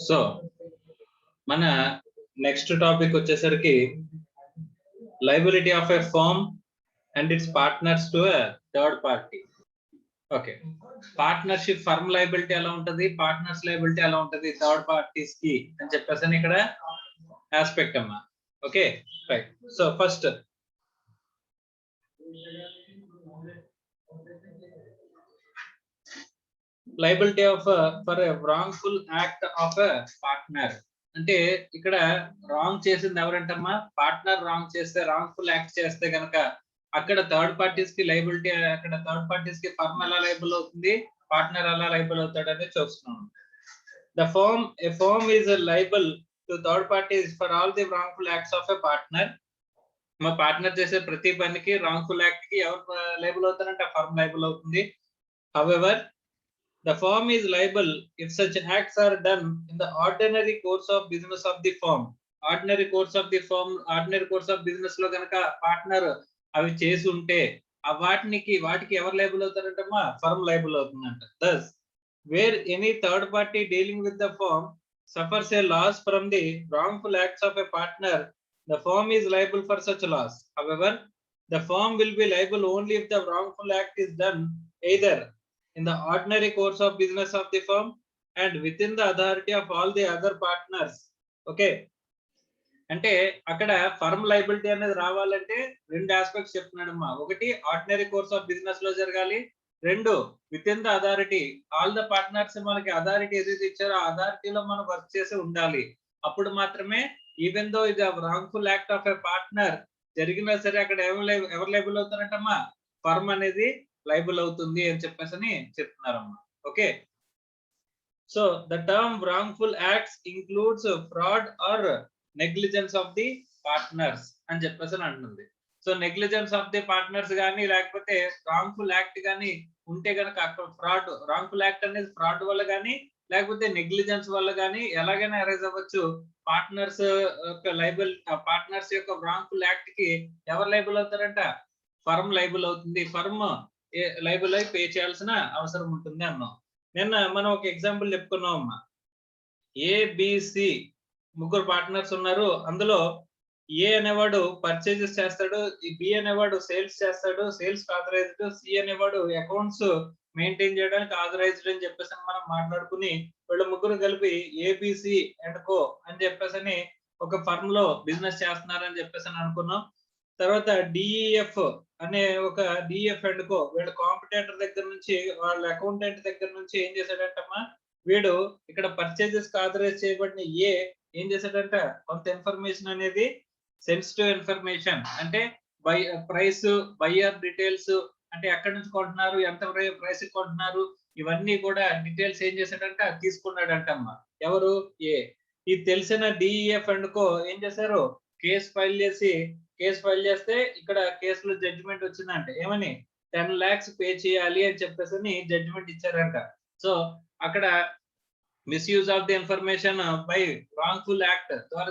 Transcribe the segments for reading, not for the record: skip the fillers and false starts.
So మన next topic వచ్చేసరికి liability of a firm and its partners to a third party. Okay, partnership firm liability ఎలా ఉంటది, partners liability ఎలా ఉంటది third parties కి అని చెప్పేసి ఇక్కడ ఆస్పెక్ట్ అమ్మా. Okay right. So first liability of for a wrongful act of a partner. అంటే ఇక్కడ రాంగ్ చేసింది ఎవరంటమ్మా, పార్ట్నర్ రాంగ్ చేస్తే, రాంగ్ఫుల్ యాక్ట్ చేస్తే గనక అక్కడ థర్డ్ పార్టీస్ కి లయబిలిటీ, అక్కడ థర్డ్ పార్టీస్ కి ఫర్మ్ ఎలా లయబుల్ అవుతుంది, పార్ట్నర్ ఎలా లయబుల్ అవుతాడు అనేది చూస్తున్నాం. The firm, a firm is liable to third parties for all the wrongful acts of a partner. మా పార్ట్నర్ చేసే ప్రతి పనికి రాంగ్ఫుల్ యాక్ట్ కి ఎవరు లయబుల్ అవుతారంటే ఫర్మ్ లయబుల్ అవుతుంది. However the firm is liable if such acts are done in the ordinary course of business of the firm. Ordinary course of the firm, ordinary course of business లో గనక partner అవి చేసి ఉంటే వాటికి ఎవరు liable అవుతారంటమ్మా, firm liable అవుతుందంట. Thus, where any third party dealing with the firm suffers a loss from the wrongful acts of a partner, the firm is liable for such loss. However, the firm will be liable only if the wrongful act is done either in the ordinary course of business of the firm and within the authority of all the other partners. Okay, అంటే అక్కడ firm liability అనేది రావాలంటే రెండు aspects చెప్తున్నాడమ్మా. ఒకటి ordinary course of business లో జరగాలి, రెండు with in the authority, all the partners మనకి అథారిటీ ఏదైతే ఇచ్చారో ఆ అథారిటీలో మనం వర్క్ చేసి ఉండాలి. అప్పుడు మాత్రమే ఈవెన్ దో ఇది wrongful act of a partner జరిగినా సరే అక్కడ ఎవరు లయబుల్ అవుతారంటమ్మా, ఫర్మ్ అనేది లయబుల్ అవుతుంది అని చెప్పేసి చెప్తున్నారమ్మా. Okay, so the term wrongful acts includes fraud or negligence of the partners అని చెప్పేసి అంటుంది. సో నెగ్లిజెన్స్ ఆఫ్ ది పార్ట్నర్స్ కానీ లేకపోతే రాంగ్ఫుల్ యాక్ట్ కానీ ఉంటే కనుక అక్కడ ఫ్రాడ్, రాంగ్ఫుల్ యాక్ట్ అనేది ఫ్రాడ్ వల్ల కానీ లేకపోతే నెగ్లిజెన్స్ వల్ల కానీ ఎలాగైనా అరైజ్ అవ్వచ్చు. పార్ట్నర్స్ యొక్క లయబుల్, పార్ట్నర్స్ యొక్క రాంగ్ఫుల్ యాక్ట్ కి ఎవరు లయబుల్ అవుతారంట, ఫర్మ్ లయబుల్ అవుతుంది. ఫర్మ్ లయబుల్ అయి పే చేయాల్సిన అవసరం ఉంటుంది అన్నాం. నిన్న మనం ఒక ఎగ్జాంపుల్ చెప్పుకున్నాం అమ్మా. ఏబిసి ముగ్గురు పార్ట్నర్స్ ఉన్నారు. అందులో ఏ అనేవాడు పర్చేజెస్ చేస్తాడు, బి అనేవాడు సేల్స్ చేస్తాడు, సేల్స్ ఆథరైజ్డ్, సి అనేవాడు అకౌంట్స్ మెయింటైన్ చేయడానికి ఆథరైజ్డ్ అని చెప్పేసి మనం మాట్లాడుకుని వీళ్ళు ముగ్గురు కలిపి ఏబిసి అండ్ కో అని చెప్పేసి ఒక ఫర్మ్ లో బిజినెస్ చేస్తున్నారని చెప్పేసి అనుకున్నాం. తర్వాత డిఈఎఫ్ అనే ఒక డిఎఫ్ అండ్ కో వీళ్ళ కాంపిటేటర్ దగ్గర నుంచి, వాళ్ళ అకౌంటెంట్ దగ్గర నుంచి ఏం చేశాడంటమ్మా, వీడు ఇక్కడ పర్చేజెస్ ఆథరైజ్ చేయబడిన ఏం చేశాడంట, కొంత ఇన్ఫర్మేషన్ అనేది సెన్సిటివ్ ఇన్ఫర్మేషన్, అంటే ప్రైస్, బయ్యర్ డీటెయిల్స్, అంటే ఎక్కడి నుంచి కొంటున్నారు, ఎంత ప్రైస్ కొంటున్నారు, ఇవన్నీ కూడా డీటెయిల్స్ ఏం చేశాడంట, తీసుకున్నాడంటమ్మా. ఎవరు, ఇది తెలిసిన డిఈఎఫ్ అండ్ కో ఏం చేశారు, కేసు ఫైల్ చేస్తే ఇక్కడ కేసులో జడ్జిమెంట్ వచ్చిందంట. ఏమని, 10 lakhs పే చేయాలి అని చెప్పేసి జడ్జిమెంట్ ఇచ్చారంట. సో అక్కడ misuse of the information by wrongful act ద్వారా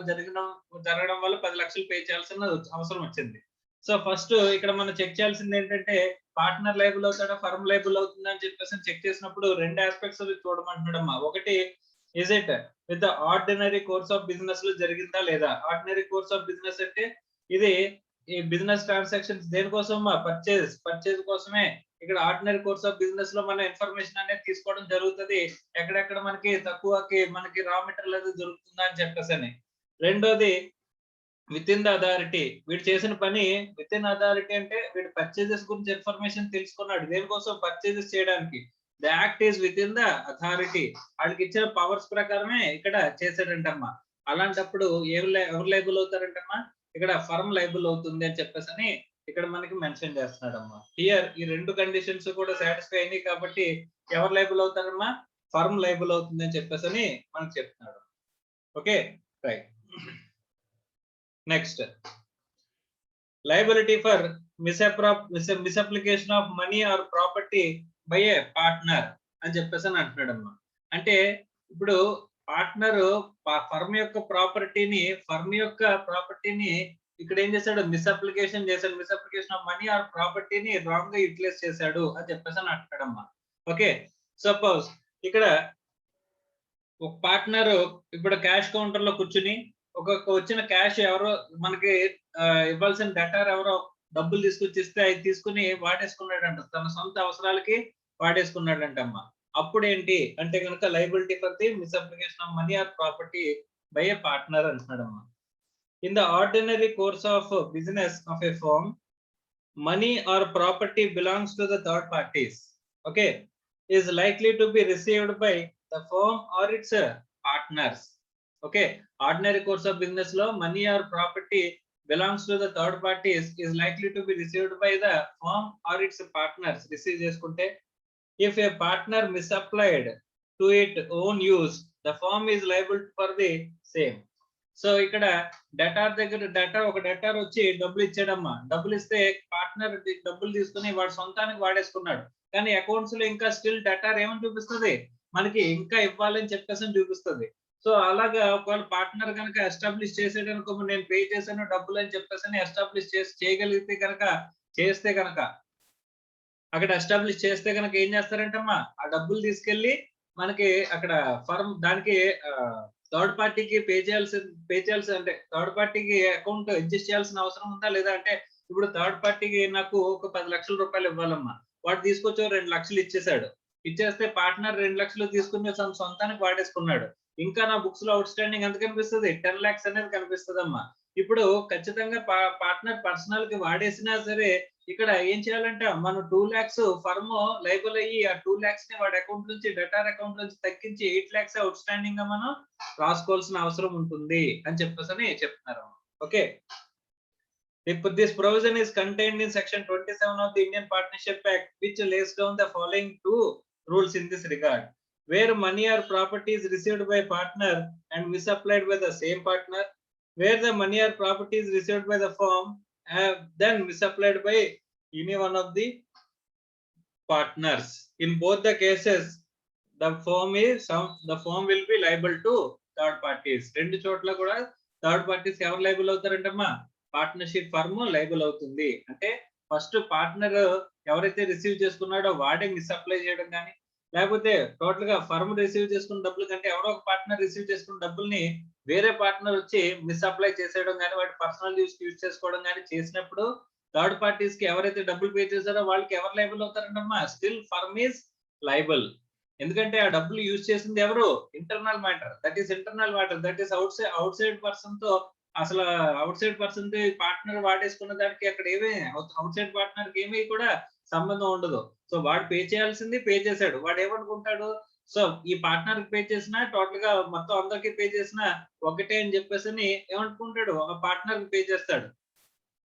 జరగడం వల్ల 10 లక్షలు పే చేయాల్సిన అవసరం వచ్చింది. సో ఫస్ట్ ఇక్కడ మనం చెక్ చేయాల్సింది ఏంటంటే, పార్ట్నర్ లయబుల్ అవుతాడా, ఫర్మ్ లయబుల్ అవుతుందా అని చెప్పేసి చెక్ చేసినప్పుడు రెండు ఆస్పెక్ట్స్ చూడమంటున్నాడమ్మా. ఒకటి, is it with the ordinary course of business లో జరిగిందా లేదా. ఆర్డినరీ కోర్స్ ఆఫ్ బిజినెస్ అంటే ఇది ఈ బిజినెస్ ట్రాన్సాక్షన్స్ దేనికోసం, పర్చేజ్ కోసమే. ఇక్కడ ఆర్డినరీ కోర్స్ ఆఫ్ బిజినెస్ లో మన ఇన్ఫర్మేషన్ అనేది తీసుకోవడం జరుగుతుంది, ఎక్కడెక్కడ మనకి తక్కువకి మనకి రా మెటీరియల్ అనేది దొరుకుతుందా అని చెప్పేసి. రెండోది, విత్ ఇన్ ద అథారిటీ, వీడు చేసిన పని విత్ ఇన్ అథారిటీ అంటే వీడు పర్చేజెస్ గురించి ఇన్ఫర్మేషన్ తెలుసుకున్నాడు, దేనికోసం, పర్చేజెస్ చేయడానికి. The act is with in the authority, వాళ్ళకి ఇచ్చిన పవర్స్ ప్రకారమే ఇక్కడ చేశాడంటమ్మా. అలాంటప్పుడు ఎవరు లయబుల్ అవుతారంటమ్మా, ఇక్కడ ఫర్మ్ లయబుల్ అవుతుంది అని చెప్పేసి ఇక్కడ మనకి మెన్షన్ చేస్తున్నాడమ్మా. హియర్ ఈ రెండు కండిషన్స్ కూడా సాటిస్ఫై అయినాయి కాబట్టి ఎవరు లయబుల్ అవుతారమ్మా, ఫర్మ్ లయబుల్ అవుతుంది అని చెప్పేసి మనకు చెప్తున్నాడు. Okay right. Next, liability for misapplication of money or property by a partner అని చెప్పేసి అంటున్నాడమ్మా. అంటే ఇప్పుడు పార్ట్నర్ ఫర్మ్ యొక్క ప్రాపర్టీని ఇక్కడ ఏం చేశాడు, మిస్అప్లికేషన్ చేశాడు. మిస్అప్లికేషన్ ఆఫ్ మనీ ఆర్ ప్రాపర్టీని రాంగ్ గా యూటిలైజ్ చేశాడు అని చెప్పేసి అంటున్నాడమ్మా. ఓకే, సపోజ్ ఇక్కడ ఒక పార్ట్నర్ ఇప్పుడు క్యాష్ కౌంటర్ లో కూర్చుని వచ్చిన క్యాష్ ఎవరో మనకి ఇవ్వాల్సిన డెటార్ ఎవరో డబ్బులు తీసుకొచ్చి ఇస్తే అది తీసుకుని వాడేసుకున్నాడంట, తన సొంత అవసరాలకి వాడేసుకున్నాడంటమ్మా. అప్పుడు ఏంటి అంటే కనుక liability for the misapplication of money or property by a partner అంటున్నాడమ్మా. In the ordinary course of business of a firm, money or property belongs to the third parties, okay, is likely to be received by the firm or its partners. Okay, ordinary course of business lo money or property belongs to the third parties is likely to be received by the firm or its partners. Receive చేసుకుంటే if a partner misapplied to its own use, the firm is liable for the same. So ఇక్కడ debtor దగ్గర ఒక debtor వచ్చి డబ్బులు ఇచ్చాడమ్మా. డబ్బులు ఇస్తే partner డబ్బులు తీసుకుని వాడు సొంతానికి వాడేసుకున్నాడు, కానీ అకౌంట్స్ లో ఇంకా స్టిల్ డెటార్ ఏమని చూపిస్తుంది, మనకి ఇంకా ఇవ్వాలని చెప్పేసి చూపిస్తుంది. సో అలాగా ఒకవేళ పార్ట్నర్ కనుక ఎస్టాబ్లిష్ చేసేటనుకో, నేను పే చేశాను డబ్బులు అని చెప్పేసి ఎస్టాబ్లిష్ చేయగలిగితే కనుక, చేస్తే కనుక అక్కడ ఎస్టాబ్లిష్ చేస్తే కనుక ఏం చేస్తారంటమ్మా, ఆ డబ్బులు తీసుకెళ్లి మనకి అక్కడ ఫర్మ్ దానికి థర్డ్ పార్టీకి పే చేయాల్సి అంటే థర్డ్ పార్టీకి అకౌంట్ అడ్జస్ట్ చేయాల్సిన అవసరం ఉందా లేదా అంటే, ఇప్పుడు థర్డ్ పార్టీకి నాకు ఒక 10 లక్షల రూపాయలు ఇవ్వాలమ్మా, వాడు తీసుకొచ్చి 2 లక్షలు ఇచ్చేసాడు. ఇచ్చేస్తే పార్ట్నర్ 2 లక్షలు తీసుకుని సొంతానికి వాడేసుకున్నాడు. ఇంకా నా బుక్స్ లో అవుట్ స్టాండింగ్ ఎంత కనిపిస్తుంది, 10 lakhs అనేది కనిపిస్తుందమ్మా. ఇప్పుడు ఖచ్చితంగా పార్ట్నర్ పర్సనల్ కి వాడేసినా సరే ఇక్కడ ఏం చేయాలంటే మనం 2 lakhs ఫర్మ్ లైబుల్ అయ్యి ఆ 2 lakhs ని వాడి అకౌంట్ నుంచి డెటార్ అకౌంట్ నుంచి తగ్గించి 8 lakhs అవుట్ స్టాండింగ్ గా మనం రాసుకోవాల్సిన అవసరం ఉంటుంది అని చెప్పేసి చెప్తున్నారు. Okay, this provision is contained in section 27 of the Indian Partnership Act, which lays down the following 2 rules in this regard. Where money or property is received by partner and misapplied by the same partner, where the money or property is received by the firm then misapplied by any one of the partners. In both the cases, the firm will be liable to third parties. రెండు చోట్ల కూడా third parties ఎవరు liable అవుతారంటమ్మా, partnership firm liable అవుతుంది. అంటే first partner ఎవరైతే receive చేసుకున్నాడో వాడే మిస్అప్లై చేయడం కానీ, లేకపోతే టోటల్ గా ఫర్మ్ రిసీవ్ చేసుకున్న డబ్బులు కంటే ఎవరో ఒక పార్ట్నర్ రిసీవ్ చేసుకున్న డబ్బుల్ని వేరే పార్ట్నర్ వచ్చి మిస్అప్లై చేసేయడం కానీ, వాటి పర్సనల్ యూజ్ చేసుకోవడం కానీ చేసినప్పుడు థర్డ్ పార్టీస్ కి ఎవరైతే డబ్బులు పే చేశారో వాళ్ళకి ఎవరు లైబుల్ అవుతారంటమ్మా, స్టిల్ ఫర్మ్ ఈజ్ లైబుల్. ఎందుకంటే ఆ డబ్బులు యూజ్ చేసింది ఎవరు, internal matter, that is internal matter, that is outside person తో, అసలు అవుట్ సైడ్ పర్సన్ తో పార్ట్నర్ వాడేసుకున్న దానికి అక్కడ ఏమీ అవుట్ సైడ్ పార్ట్నర్ కి ఏమీ కూడా సంబంధం ఉండదు. సో వాడు పే చేయాల్సింది పే చేశాడు, వాడు ఏమనుకుంటాడు, సో ఈ పార్ట్నర్ కి పే చేసినా టోటల్ గా మొత్తం అందరికి పే చేసినా ఒకటే అని చెప్పేసి ఏమనుకుంటాడు, ఒక పార్ట్నర్ కి పే చేస్తాడు.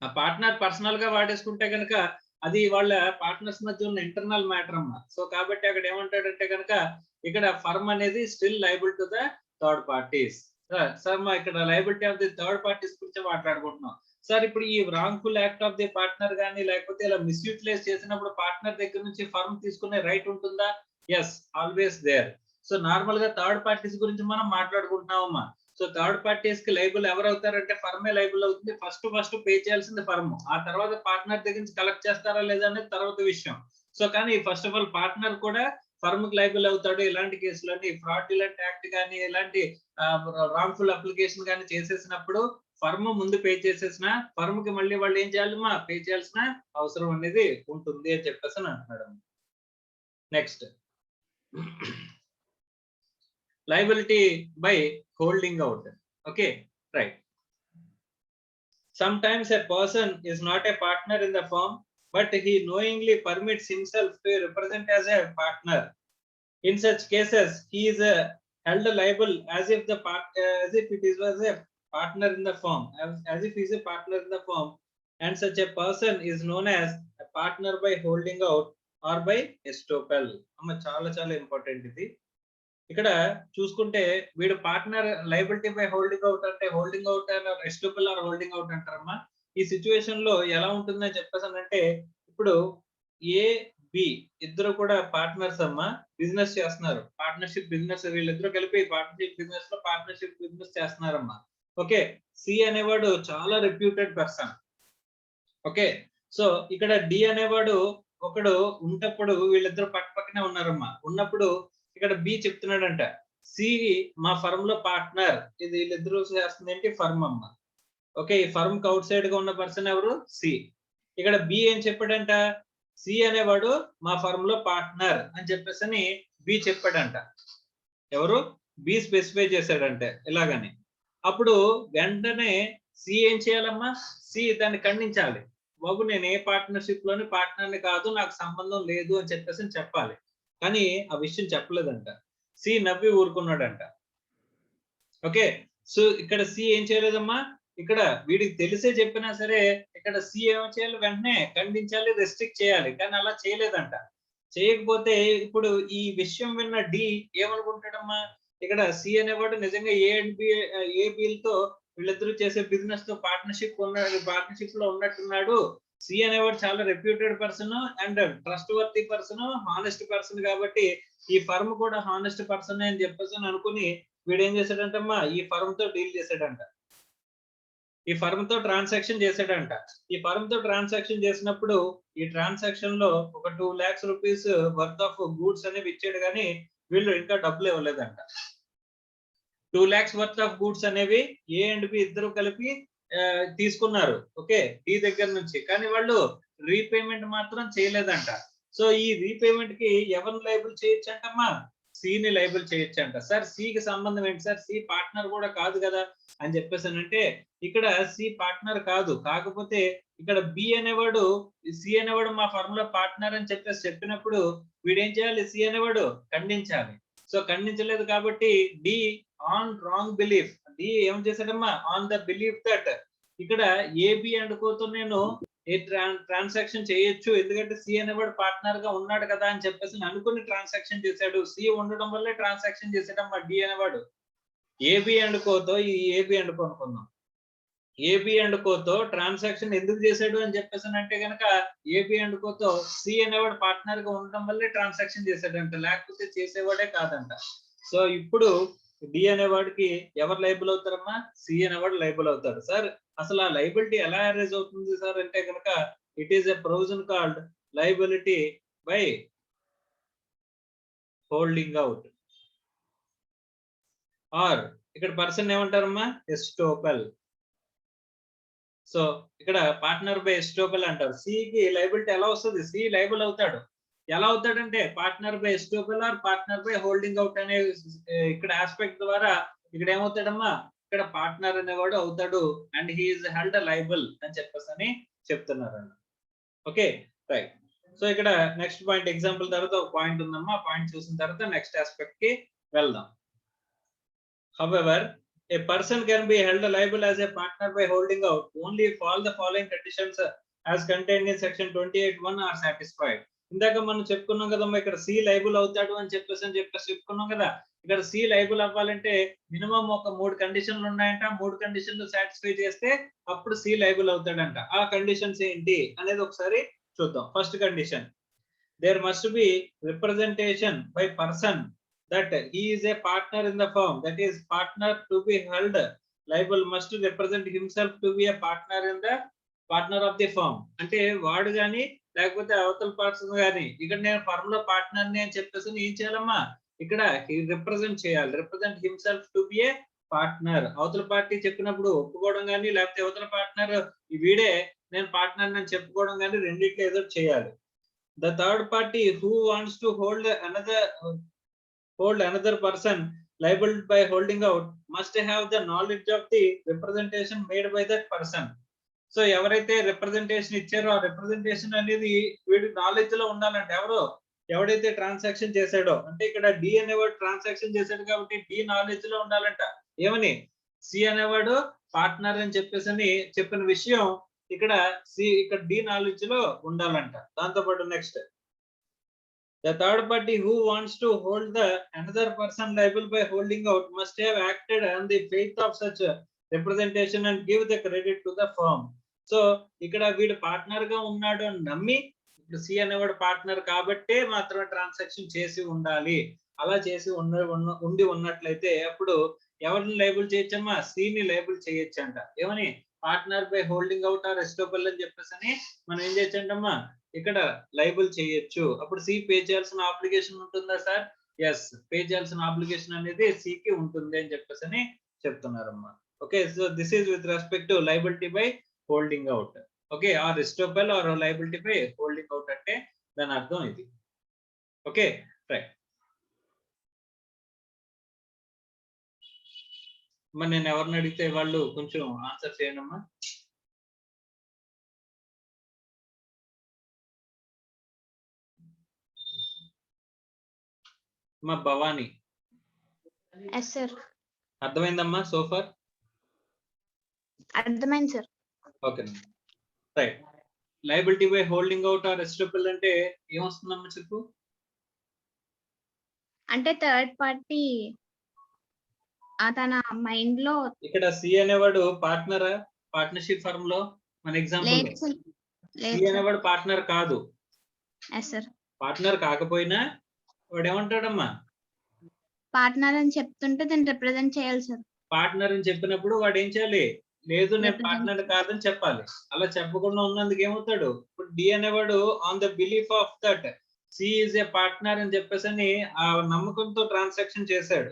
ఆ పార్ట్నర్ పర్సనల్ గా వాడేసుకుంటే కనుక అది వాళ్ళ పార్ట్నర్స్ మధ్య ఉన్న ఇంటర్నల్ మ్యాటర్ అమ్మా. సో కాబట్టి అక్కడ ఏమంటాడంటే కనుక ఇక్కడ ఫర్మ్ అనేది still liable to the third parties. Sir మా ఇక్కడ liability of the third parties గురించి మాట్లాడుకుంటున్నాం సార్. ఇప్పుడు ఈ wrongful act of the partner కానీ లేకపోతే ఇలా మిస్యూటిలైజ్ చేసినప్పుడు పార్ట్నర్ దగ్గర నుంచి ఫర్మ్ తీసుకునే రైట్ ఉంటుందా? Yes, always there. So normal గా థర్డ్ పార్టీస్ గురించి మనం మాట్లాడుకుంటున్నామమ్మా. సో థర్డ్ పార్టీస్ కి లైబుల్ ఎవరు అవుతారంటే ఫర్మే లైబుల్ అవుతుంది. ఫస్ట్ పే చేయాల్సింది ఫర్మ్, ఆ తర్వాత పార్ట్నర్ దగ్గర నుంచి కలెక్ట్ చేస్తారా లేదా అనేది తర్వాత విషయం. సో కానీ ఫస్ట్ ఆఫ్ ఆల్ పార్ట్నర్ కూడా ఫర్మ్ కి లైబుల్ అవుతాడు. ఇలాంటి కేసులన్నీ ఫ్రాడ్యులెంట్ యాక్ట్ కానీ ఇలాంటి రాంగ్ఫుల్ అప్లికేషన్ కానీ చేసేసినప్పుడు ఫర్మ్ ముందు పే చేసేసిన ఫర్మ్ కి మళ్ళీ వాళ్ళు ఏం చేయాలమ్మా, పే చేయాల్సిన అవసరం అనేది ఉంటుంది అని చెప్పేసి అంటున్నాడు. Next, liability by holding out. Okay, right. Sometimes a person is not a partner in the firm, but he knowingly permits himself to represent as a partner. In such cases, he is held liable as if it was a partner in the firm, as if he is a partner in the firm, and such a person is known as a partner by holding out or by estoppel. Amma చాలా important ఇది. ఇక్కడ చూసుకుంటే వీడు partner liability by holding out అంటే holding out estoppel or holding out అంటారమ్మా. ఈ situation లో ఎలా ఉంటుందని చెప్పేసానంటే, ఇప్పుడు ఏ బి ఇద్దరు కూడా పార్ట్నర్స్ అమ్మా, బిజినెస్ చేస్తున్నారు, పార్ట్నర్షిప్ బిజినెస్, వీళ్ళిద్దరూ కలిపి పార్ట్నర్షిప్ బిజినెస్ చేస్తున్నారమ్మా. ఓకే, సి అనేవాడు చాలా రెప్యూటెడ్ పర్సన్. ఓకే, సో ఇక్కడ డి అనేవాడు ఒకడు ఉన్నప్పుడు వీళ్ళిద్దరు పక్కనే ఉన్నారమ్మా. ఉన్నప్పుడు ఇక్కడ బి చెప్తున్నాడంట, సి మా ఫర్మ్ లో పార్ట్నర్. ఇది వీళ్ళిద్దరూ చేస్తుంది ఏంటి, ఫర్మ్ అమ్మ. ఓకే, ఈ ఫర్మ్ కి అవుట్ సైడ్ గా ఉన్న పర్సన్ ఎవరు, సి. ఇక్కడ బి ఏం చెప్పాడంట, సి అనేవాడు మా ఫర్మ్ లో పార్ట్నర్ అని చెప్పేసి బి చెప్పాడంట. ఎవరు, బి స్పెసిఫై చేశాడంటే ఇలాగని. అప్పుడు వెంటనే సి ఏం చేయాలమ్మా, సి దాన్ని ఖండించాలి. బాబు నేను ఏ పార్ట్నర్షిప్ లోని పార్ట్నర్ని కాదు, నాకు సంబంధం లేదు అని చెప్పేసి చెప్పాలి. కానీ ఆ విషయం చెప్పలేదంట. సి నవ్వి ఊరుకున్నాడంట. ఓకే, సో ఇక్కడ సి ఏం చేయలేదమ్మా, ఇక్కడ వీడికి తెలిసే చెప్పినా సరే ఇక్కడ సి ఏం చేయాలి, వెంటనే ఖండించాలి, రెస్ట్రిక్ట్ చేయాలి. కానీ అలా చేయలేదంట. చేయకపోతే ఇప్పుడు ఈ విషయం విన్న డి ఏమనుకుంటాడమ్మా, ఇక్కడ సి అనేవాడు నిజంగా ఏ అండ్ బి, ఏ బిలతో వీళ్ళిద్దరూ చేసే బిజినెస్ తో పార్ట్నర్షిప్ లో ఉన్నట్టున్నాడు. సి అనేవాడు చాలా reputed person and trust worthy person, honest person, కాబట్టి ఈ ఫర్మ్ కూడా హానెస్ట్ పర్సన్ అని చెప్పేసి అనుకుని వీడు ఏం చేశాడంటమ్మా, ఈ ఫర్మ్ తో డీల్ చేశాడంట. ఈ ఫర్మ్ తో ట్రాన్సాక్షన్ చేశాడంట. ఈ ఫర్మ్ తో ట్రాన్సాక్షన్ చేసినప్పుడు ఈ ట్రాన్సాక్షన్ లో ఒక 2 lakhs rupees worth of goods అనేవి ఇచ్చాడు, కానీ వీళ్ళు ఇంకా డబ్బులు ఇవ్వలేదంట. 2 lakhs వర్త్ ఆఫ్ గూడ్స్ అనేవి ఏ అండ్ బి ఇద్దరు కలిపి తీసుకున్నారు. ఓకే, డి దగ్గర నుంచి. కానీ వాళ్ళు రీపేమెంట్ మాత్రం చేయలేదంట. సో ఈ రీపేమెంట్ కి ఎవరిని లైబుల్ చేయొచ్చంటమ్మా, సి ని లైబుల్ చేయొచ్చంట. సార్ సి కి సంబంధం ఏంటి సార్, సి పార్ట్నర్ కూడా కాదు కదా అని చెప్పేసి అంటే, ఇక్కడ సి పార్ట్నర్ కాదు, కాకపోతే ఇక్కడ బి అనేవాడు సి అనేవాడు మా ఫర్మ్ లో పార్ట్నర్ అని చెప్పేసి చెప్పినప్పుడు వీడేం చేయాలి, సి అనేవాడు ఖండించాలి. సో ఖండించలేదు కాబట్టి D on wrong belief, D ఏం చేశాడమ్మా, ఆన్ ద బిలీఫ్ దట్ ఇక్కడ ఏబి అండ్ కోతో నేను ట్రాన్సాక్షన్ చేయొచ్చు, ఎందుకంటే సి అనేవాడు పార్ట్నర్ గా ఉన్నాడు కదా అని చెప్పేసి అనుకుని ట్రాన్సాక్షన్ చేశాడు. సి ఉండడం వల్లే ట్రాన్సాక్షన్ చేశాడమ్మా డి అనేవాడు. ఏబి అండ్ కోతో, ఈ ఏబి అండ్ కో అనుకుందాం, ఏబి అండ్ కోతో ట్రాన్సాక్షన్ ఎందుకు చేశాడు అని చెప్పేసి అంటే గనక ఏబి అండ్ కోతో సి అనేవాడు పార్ట్నర్ గా ఉండడం వల్లే ట్రాన్సాక్షన్ చేశాడంట, లేకపోతే చేసేవాడే కాదంట. సో ఇప్పుడు డి అనేవాడికి ఎవరు లైబుల్ అవుతారమ్మా, సి అనేవాడు లైబుల్ అవుతాడు. సార్ అసలు ఆ లైబిలిటీ ఎలా అరేంజ్ అవుతుంది సార్ అంటే కనుక, it is a provision called liability by holding out, or ఇక్కడ పర్సన్ ఏమంటారమ్మా, ఎస్టోపల్. సో ఇక్కడ పార్ట్నర్ బై ఎస్టోపల్ అంటారు. సి కి లైబిలిటీ ఎలా వస్తుంది, సి లైబుల్ అవుతాడు. ఎలా అవుతాడంటే partner by estoppel or partner by holding out అనే ఇక్కడ ఆస్పెక్ట్ ద్వారా ఇక్కడ ఏమవుతాడమ్మా, ఇక్కడ పార్ట్నర్ అనేవాడు అవుతాడు and he is held liable అని చెప్పేసి అని చెప్తున్నారు. Okay right. సో ఇక్కడ నెక్స్ట్ పాయింట్ ఎగ్జాంపుల్ తర్వాత ఒక పాయింట్ ఉందమ్మా, పాయింట్ చూసిన తర్వాత నెక్స్ట్ ఆస్పెక్ట్ కి వెళ్దాం. However, a person can be held liable as a partner by holding out only if all the following conditions as contained in section 28(1) are satisfied. ఇందాక మనం చెప్పుకున్నాం కదమ్మా, ఇక్కడ సి లైబుల్ అవుతాడు అని చెప్పేసి చెప్పుకున్నాం కదా. ఇక్కడ సి లైబుల్ అవ్వాలంటే మినిమం ఒక 3 కండిషన్లు ఉన్నాయంట. 3 కండిషన్లు సాటిస్ఫై చేస్తే అప్పుడు సి లైబుల్ అవుతాడంట. ఆ కండిషన్స్ ఏంటి అనేది ఒకసారి చూద్దాం. First condition, there must be representation by person that he is a partner in the firm. That is, partner to be held liable must represent himself to be a partner in the partner of the firm. అంటే వాడు గాని లేకపోతే అవతల person గాని ఇక్కడ నేను firm లో partner ని అని చెప్పేసి ఏం చేయాలమ్మా, ఇక్కడ రిప్రజెంట్ చేయాలి. Represent himself to be a partner. అవతల పార్టీ చెప్పినప్పుడు ఒప్పుకోవడం కానీ, లేకపోతే అవతల పార్ట్నర్ వీడే నేను పార్ట్నర్ అని చెప్పుకోవడం కానీ, రెండిట్లో ఏదో చేయాలి. The third party who wants to hold another person liable by holding out must have the knowledge of the representation made by that person. So ఎవరైతే రిప్రజెంటేషన్ ఇచ్చారో ఆ రిప్రజెంటేషన్ అనేది వీడి నాలెడ్జ్ లో ఉండాలంటే ఎవడైతే ట్రాన్సాక్షన్ చేశాడో, అంటే ఇక్కడ డి అనేవాడు ట్రాన్సాక్షన్ చేశాడు కాబట్టి డి నాలెడ్జ్ లో ఉండాలంట. ఏమని, సి అనేవాడు పార్ట్నర్ అని చెప్పేసి చెప్పిన విషయం ఇక్కడ ఇక్కడ డి నాలెడ్జ్ లో ఉండాలంట. దాంతో పాటు next, the third party who wants to hold the another person liable by holding out must have acted on the faith of such representation and give the credit to the firm. So ఇక్కడ వీడు partner గా ఉన్నాడు అని నమ్మి, ఇప్పుడు C అనేవాడు partner కాబట్టే మాత్రమే ట్రాన్సాక్షన్ చేసి ఉండాలి. అలా చేసి ఉండి ఉన్నట్లయితే అప్పుడు ఎవరిని లైబుల్ చేయొచ్చమ్మా, సి ని లైబుల్ చేయొచ్చంట. ఏమని, partner by holding out or estoppel అని చెప్పేసి మనం ఏం చేయొచ్చంటమ్మా, ఇక్కడ లైబుల్ చేయొచ్చు. అప్పుడు సి పే చేయాల్సిన ఆబ్లిగేషన్ ఉంటుందా సార్, ఎస్ పే చేయాల్సిన ఆబ్లిగేషన్ అనేది సి కి ఉంటుంది అని చెప్పేసి అని చెప్తున్నారమ్మా. Okay, so this is with respect to liability by holding out. Okay, or estoppel or liability by holding out అంటే దాని అర్థం ఇది. Okay right. మరి నేను ఎవరిని అడిగితే వాళ్ళు కొంచెం ఆన్సర్ చేయండి అమ్మా. మా భవానీ ఎస్ సార్. అర్థమైందమ్మా సోఫర్? అర్థమైంది sir. Okay right. Liability by holding out or estoppel అంటే ఏమొస్తుందమ్మా చెప్పు? అంటే థర్డ్ పార్టీ తన మైండ్ లో ఇక్కడ సి అనేవాడు పార్ట్నరా పార్ట్నర్షిప్ ఫర్మ్ లో? మన ఎగ్జాంపుల్ లేదు సార్. సి అనేవాడు పార్ట్నర్ కాదు. Yes sir. పార్ట్నర్ కాకపోయినా వాడు ఏమంటాడమ్మా? పార్ట్నర్ అని చెప్తుంటే దాన్ని రిప్రజెంట్ చేయాలి సార్. పార్ట్నర్ అని చెప్పినప్పుడు వాడు ఏం చేయాలి? లేదు నేను Represent పార్ట్నర్ కాదని చెప్పాలి. అలా చెప్పకుండా ఉన్నందుకు ఏమవుతాడు? ఇప్పుడు డి అనేవాడు on the belief of that C is a partner అని చెప్పేసి అని ఆ నమ్మకంతో ట్రాన్సాక్షన్ చేశాడు,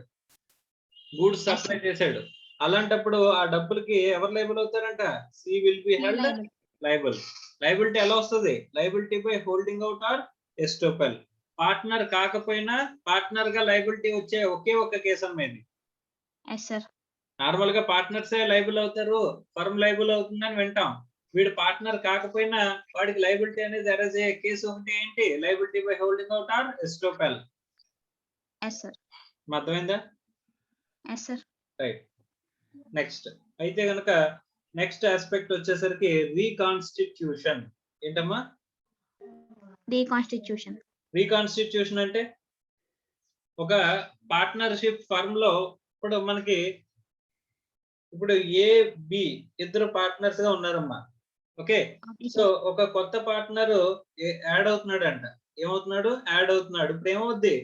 గూడ్స్ సప్లై చేశాడు. అలాంటప్పుడు ఆ డబ్బులకి ఎవరు లైబుల్ అవుతారంట? C will be held liable. Liability ఎలా వస్తుంది? Liability by holding out or estoppel. Partner కాకపోయినా పార్ట్నర్ గా లైబిలిటీ వచ్చే ఒకే ఒక కేసు అమ్మేది. Yes sir. నార్మల్ గా పార్ట్నర్సే లైబుల్ అవుతారు, ఫర్మ్ లైబుల్ అవుతుందని వింటాం. వీడు పార్ట్నర్ కాకపోయినా వాడికి లైబిలిటీ అనేది అరేజ్ అయ్యే కేసు ఒకటి ఏంటి? Liability by holding out or estoppel. Yes sir. అర్థమైందా? Yes sir. రైట్. నెక్స్ట్ అయితే గనక నెక్స్ట్ ఆస్పెక్ట్ వచ్చేసరికి రీకాన్స్టిట్యూషన్. ఏంటమ్మా? రీకాన్స్టిట్యూషన్. రీకాన్స్టిట్యూషన్ అంటే ఒక పార్ట్నర్షిప్ ఫర్మ్ లో ఇప్పుడు మనకి ఇప్పుడు ఏ బి ఇద్దరు పార్ట్నర్స్ గా ఉన్నారమ్మా. ఓకే, సో ఒక కొత్త పార్ట్నర్ యాడ్ అవుతున్నాడు అంట. ఏమవుతున్నాడు? యాడ్ అవుతున్నాడు. ఇప్పుడు ఏమవుద్ది?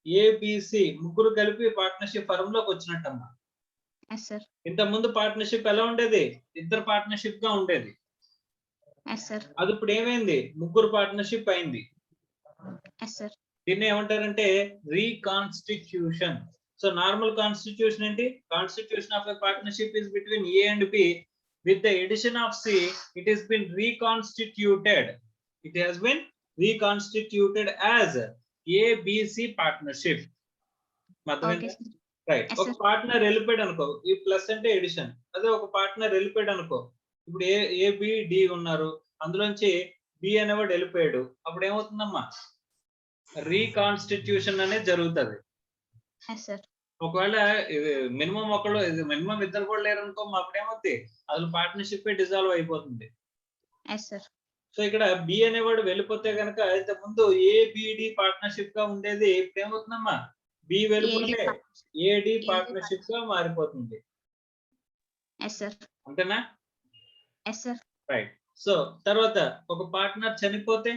ఏబిసి ముగ్గురు కలిపి పార్ట్నర్షిప్ ఫర్మ్ లోకి వచ్చినట్టమ్మా. Yes sir. ఇంత ముందు పార్ట్నర్షిప్ ఎలా ఉండేది? ఇద్దరు పార్ట్నర్షిప్ గా ఉండేది. Yes sir. అది ఇప్పుడు ఏమైంది? ముగ్గురు పార్ట్నర్షిప్ అయింది. Yes sir. దీన్ని ఏమంటారంటే రీకాన్స్టిట్యూషన్. సో నార్మల్ కాన్స్టిట్యూషన్ ఏంటి? Constitution of a partnership is between A and B. With the addition of C, it has been reconstituted. It has been reconstituted as ABC partnership. Okay. Right. ఒక partner వెళ్ళిపోయాడు అనుకో, ఈ plus అంటే edition. అదే ఒక partner వెళ్ళిపోయాడు అనుకో, ఇప్పుడు ఏ బి డి ఉన్నారు, అందులోంచి బి అనేవాడు వెళ్ళిపోయాడు. అప్పుడు ఏమవుతుందమ్మా? రీకాన్స్టిట్యూషన్ అనేది జరుగుతుంది. ఒకవేళ మినిమం ఒకళ్ళు మినిమం ఇద్దరు కూడా లేరు అనుకో, అప్పుడు ఏమవుతుంది? అసలు పార్ట్నర్షిప్ డిజాల్వ్ అయిపోతుంది. సో ఇక్కడ బి అనేవాడు వెళ్ళిపోతే కనుక అయితే ముందు ఏబిడి పార్ట్నర్షిప్ గా ఉండేది, ఇప్పుడు ఏమవుతుందమ్మా? బి వెళ్ళిపోతే ఏడి పార్ట్నర్షిప్ గా మారిపోతుంది. అంతేనా? రైట్. సో తర్వాత ఒక పార్ట్నర్ చనిపోతే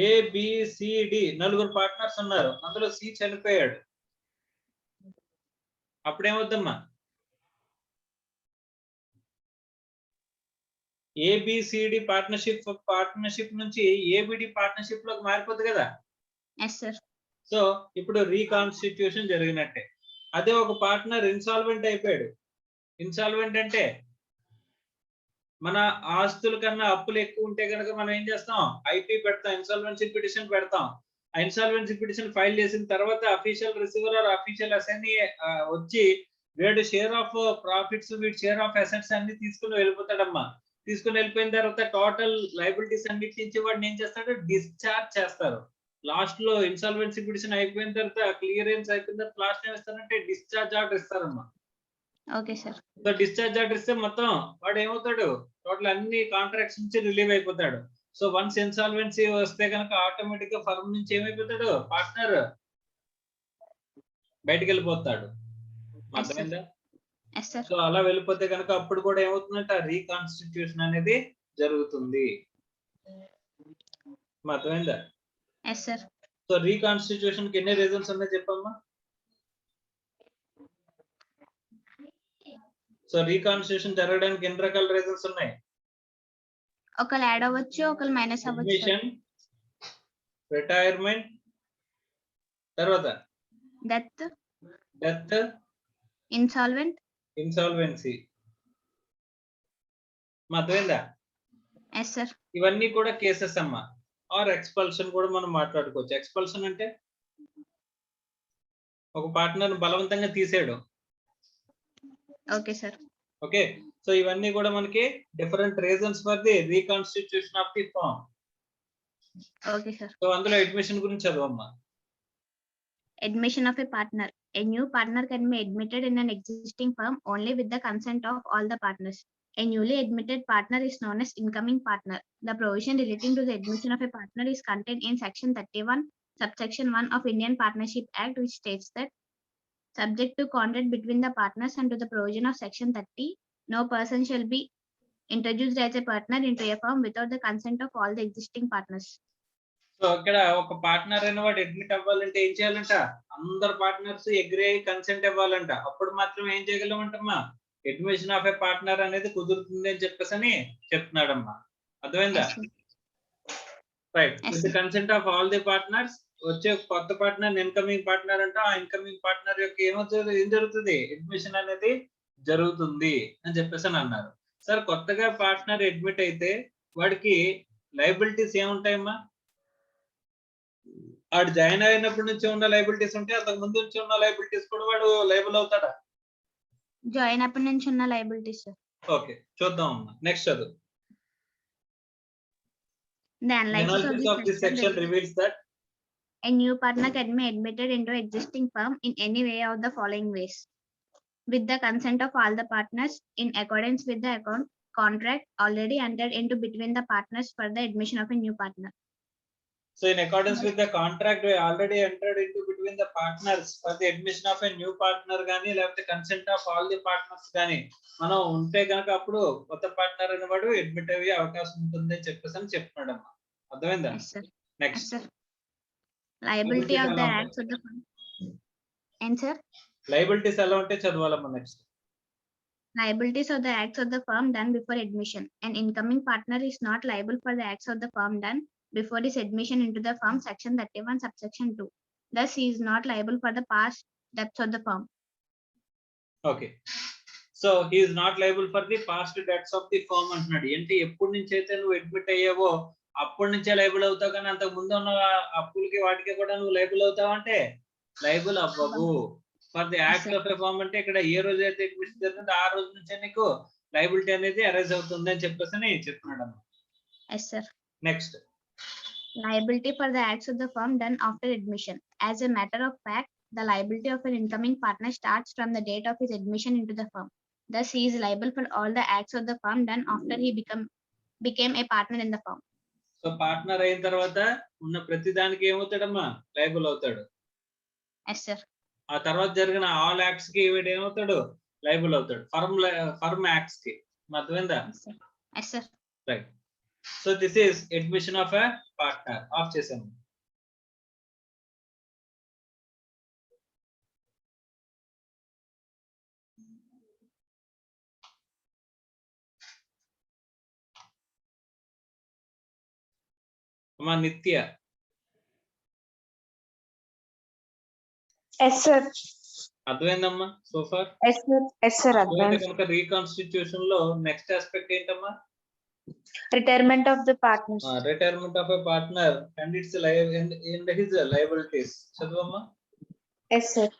ఏబిసిడి నలుగురు పార్ట్నర్స్ ఉన్నారు, అందులో సి చనిపోయాడు. అప్పుడేమవుద్దమ్మా? ఏబిసిడి పార్ట్నర్షిప్ నుంచి ఏబిడి పార్ట్నర్షిప్ లోకి మారిపోతుంది కదా. సో ఇప్పుడు రీకాన్స్టిట్యూషన్ జరిగినట్టే. అదే ఒక పార్ట్నర్ ఇన్సాల్వెంట్ అయిపోయాడు. ఇన్సాల్వెంట్ అంటే మన ఆస్తుల కన్నా అప్పులు ఎక్కువ ఉంటే కనుక మనం ఏం చేస్తాం? ఐపీ పెడతాం, ఇన్సాల్వెన్సీ పిటిషన్ పెడతాం. ఆ ఇన్సాల్వెన్సీ పిటిషన్ ఫైల్ చేసిన తర్వాత official receiver are official assignee వచ్చి వీడు షేర్ ఆఫ్ ప్రాఫిట్స్, వీడి షేర్ ఆఫ్ అసెట్స్ అన్ని తీసుకుని వెళ్ళిపోతాడమ్మా. తీసుకుని వెళ్ళిపోయిన తర్వాత టోటల్ లయబిలిటీస్ అన్నిటి నుంచి వాడిని ఏం చేస్తాడు? డిశ్చార్జ్ చేస్తారు. లాస్ట్ లో ఇన్సాల్వెన్సీ పిటిషన్ అయిపోయిన తర్వాత, క్లియరెన్స్ అయిపోయిన తర్వాత లాస్ట్ ఏం ఇస్తారంటే డిశ్చార్జ్ ఆర్డర్ ఇస్తారమ్మా. Okay sir. So discharge order ఇస్తే మొత్తం వాడు ఏమవుతాడు? టోటల్ అన్ని కాంట్రాక్ట్స్ నుంచి రిలీవ్ అయిపోతాడు. సో వన్స్ ఇన్సాల్వెన్సీ వస్తే కనుక ఆటోమేటిక్ గా ఫర్మ్ నుంచి ఏమైపోతాడు? పార్ట్నర్ బయటికి వెళ్ళిపోతాడు. అర్థమైందా? సో అలా వెళ్ళిపోతే కనుక అప్పుడు కూడా ఏమవుతుందంట? రీకాన్స్టిట్యూషన్ అనేది జరుగుతుంది. అర్థమైందా? సో రీకాన్స్టిట్యూషన్ కి ఎన్ని రీజన్స్ ఉన్నాయి చెప్పమ్మా? సో రీకాన్స్టిట్యూషన్ జరగడానికి ఎన్ని రకాల రీజన్స్ ఉన్నాయి? ఒకళ్ళు యాడ్ అవ్వచ్చు, ఒకళ్ళు మైనస్ అవ్వచ్చు. అడ్మిషన్, రిటైర్మెంట్, తర్వాత డెత్, డెత్, ఇన్సాల్వెంట్. ఇన్సాల్వెన్సీ. అర్థమైందా? Yes sir. ఇవన్నీ కూడా కేసెస్ అమ్మా. ఆర్ ఎక్స్పల్షన్ కూడా మనం మాట్లాడుకోవచ్చు. ఎక్స్పల్షన్ అంటే ఒక పార్ట్నర్ బలవంతంగా తీసేయడం. Okay sir. ఓకే, సో ఇవన్నీ కూడా మనకి different reasons for the reconstitution of the firm. Okay sir. So అందులో అడ్మిషన్ గురించి చదవమ్మా. Admission of a partner. A new partner can be admitted in an existing firm only with the consent of all the partners. A newly admitted partner is known as incoming partner. The provision relating to the admission of a partner is contained in Section 31, subsection 1 of Indian Partnership Act, which states that subject to contract between the partners and to the provision of Section 30, no person shall be introduced as a partner into a firm without the consent of all the existing partners. So ఇక్కడ ఒక partner అయిన వాడు admit అవ్వాలంటే ఏం చేయాలంట? అందరు partners agree అయ్యి consent ఇవ్వాలంట. అప్పుడు మాత్రం ఏం చేయగలమంటమ్మా? అడ్మిషన్ ఆఫ్ ఏ పార్ట్నర్ అనేది కుదురుతుంది అని చెప్పేసి అని చెప్తున్నాడమ్మా. అర్థమైందా? Right. With the consent of all the partners. వచ్చే కొత్త పార్ట్నర్ ఇన్కమింగ్ పార్ట్నర్ అంటే ఆ ఇన్కమింగ్ పార్ట్నర్ యొక్క ఏం జరుగుతుంది? అడ్మిషన్ అనేది జరుగుతుంది అని చెప్పేసి అని అన్నారు. సార్ కొత్తగా పార్ట్నర్ అడ్మిట్ అయితే వాడికి లయబిలిటీస్ ఏముంటాయమ్మా? వాడు జాయిన్ అయినప్పటి నుంచి ఉన్న లయబిలిటీస్ ఉంటే అంతకు ముందు నుంచి ఉన్న లయబిలిటీస్ కూడా వాడు లయబుల్ అవుతాడా? జాయిన్ అప్పటి నుంచి ఉన్న లయబిలిటీస్. ఓకే, చూద్దాం అమ్మా. నెక్స్ట్ చదువు. The analysis of this section reveals that a new partner can be admitted into an existing firm in any way of the following ways: with the consent of all the partners, in accordance with the contract already entered into between the partners for the admission of a new partner. So in accordance with the contract we already entered into between the partners for the admission of a new partner గాని లేకపోతే consent of all the partners గాని మనం ఉంటే గనక అప్పుడు కొత్త partner అనేవాడు admit అయ్యే అవకాశం ఉంటుంది అని చెప్పేసి అని చెప్తున్నాడు అమ్మా. అర్థమైందా? Next liability of the acts of the firm. And sir liabilities ఎలా ఉంటే చదవాలమ్మా. Next liabilities of the acts of the firm done before admission. An incoming partner is not liable for the acts of the firm done before his admission into the firm, Section 31, subsection 2. Thus, he is not liable for the past debts of the firm. Okay, so he is not liable for the past debts of the firm అంటున్నాడు. అంటే ఎప్పటి నుంచి అయితే నువ్వు admit అయ్యావో అప్పటి నుంచే liable అవుతావు, కానీ అంతకు ముందు ఉన్న అప్పులకి వాటికి కూడా నువ్వు లయబుల్ అవుతావు అంటే లయబుల్ అవ్వవు. For the act of a firm అంటే ఇక్కడ ఏ రోజు అయితే అడ్మిషన్ జరిగిందో ఆ రోజు నుంచే నీకు లయబిలిటీ అనేది అరైజ్ అవుతుంది అని చెప్పేసి చెప్తున్నాడు అమ్మా. Yes, sir. Next Liability for the acts of the firm done after admission. As a matter of fact, the liability of an incoming partner starts from the date of his admission into the firm. Thus, he is liable for all the acts of the firm done after he became a partner in the firm. So partner అయిన తర్వాత ఉన్న ప్రతి దానికి ఏమవుతాడమ్మా? Liable అవుతాడు. Yes, sir. ఆ తర్వాత జరిగిన all acts కి వీడు ఏమవుతాడు? లయబుల్ అవుతాడు. ఫర్మ్ యాక్ట్స్ కి. అర్థమైందా? Yes, sir. Right. So this is admission of a partner. Off చేసాము. అమ్మా నిత్య. Yes sir. అర్థమైందమ్మా so far? Yes sir. Yes sir. అర్థమైంది. కనుక రీకాన్స్టిట్యూషన్ లో నెక్స్ట్ ఆస్పెక్ట్ ఏంటమ్మా? Retirement of the partner. Retirement of a partner and its his liabilities. చదవమ్మా. Yes sir.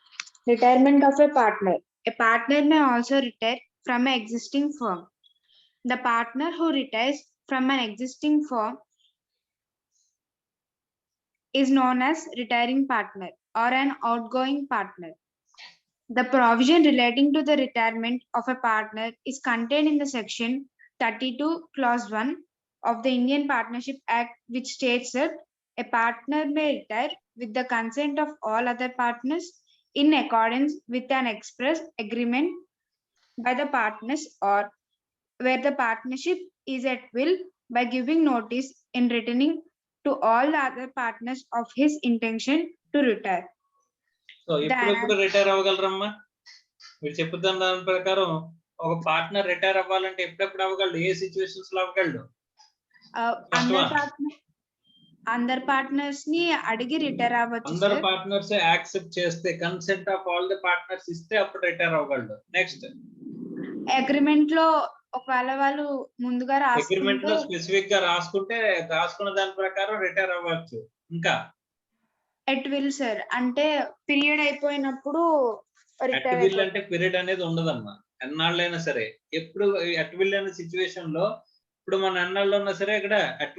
Retirement of a partner. A partner may also retire from an existing firm. The partner who retires from an existing firm is known as retiring partner or an outgoing partner. The provision relating to the retirement of a partner is contained in the section 32, clause 1 of the Indian Partnership Act, which states that a partner may retire with the consent of all other partners in accordance with an express agreement by the partners, or where the partnership is at will, by giving notice in writing to all the other partners of his intention to retire. So ఎప్పుడు retire అవ్వగలరమ్మా? మీరు చెప్తున్న దాని ప్రకారం ఒక partner retire అవ్వాలంటే ఎప్పుడెప్పుడు అవ్వగలడు? ఏ situations లో అవ్వగలడు? అందరు పార్ట్నర్స్ ని అడిగి రిటైర్ అవ్వచ్చు అందరు సార్. పార్ట్నర్స్ యాక్సెప్ట్ చేస్తే, consent of all the partners ఇస్తే అప్పుడు రిటైర్ అవ్వగలడు. నెక్స్ట్, అగ్రిమెంట్ లో ఒకవేళ వాళ్ళు ముందుగా అగ్రిమెంట్ లో రాసుకుంటే స్పెసిఫిక్ గా రాసుకున్న దాని ప్రకారం రిటైర్ అవ్వచ్చు. ఇంకా ఎట్ విల్ సార్, అంటే పీరియడ్ అయిపోయినప్పుడు అట్ విల్ అంటే పీరియడ్ అనేది ఉండదమ్మా. ఎన్నాళ్ళైనా సరే, ఎప్పుడు అట్ విల్ అనే సిచ్యువేషన్ లో ఇప్పుడు మన ఎన్నాళ్ళు ఉన్నా సరే ఇక్కడ అట్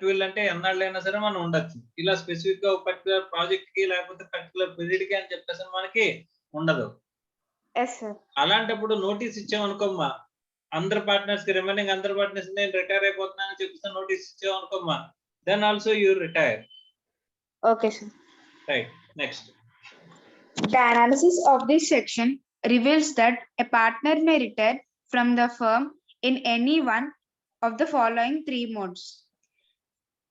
విల్ అంటే ఎన్నాళ్ళైనా సరే మనం ఉండొచ్చు. ఇలా స్పెసిఫిక్ గా ఒక పర్టికులర్ ప్రాజెక్ట్ కి లేకపోతే పర్టికులర్ పీరియడ్ కి అని చెప్పేసి మనకి ఉండదు. Yes sir. అలాంటప్పుడు నోటీస్ ఇచ్చామనుకోమ్మా, అందరు పార్ట్నర్స్ కి, రిమైనింగ్ అందరు పార్ట్నర్స్ నేను రిటైర్ అయిపోతున్నానని చెప్పేసి నోటీస్ ఇచ్చామనుకోమ్మా, then also you retire. Okay sir. Right. Next, The analysis of this section reveals that a partner may retire from the firm in any one of the following three modes.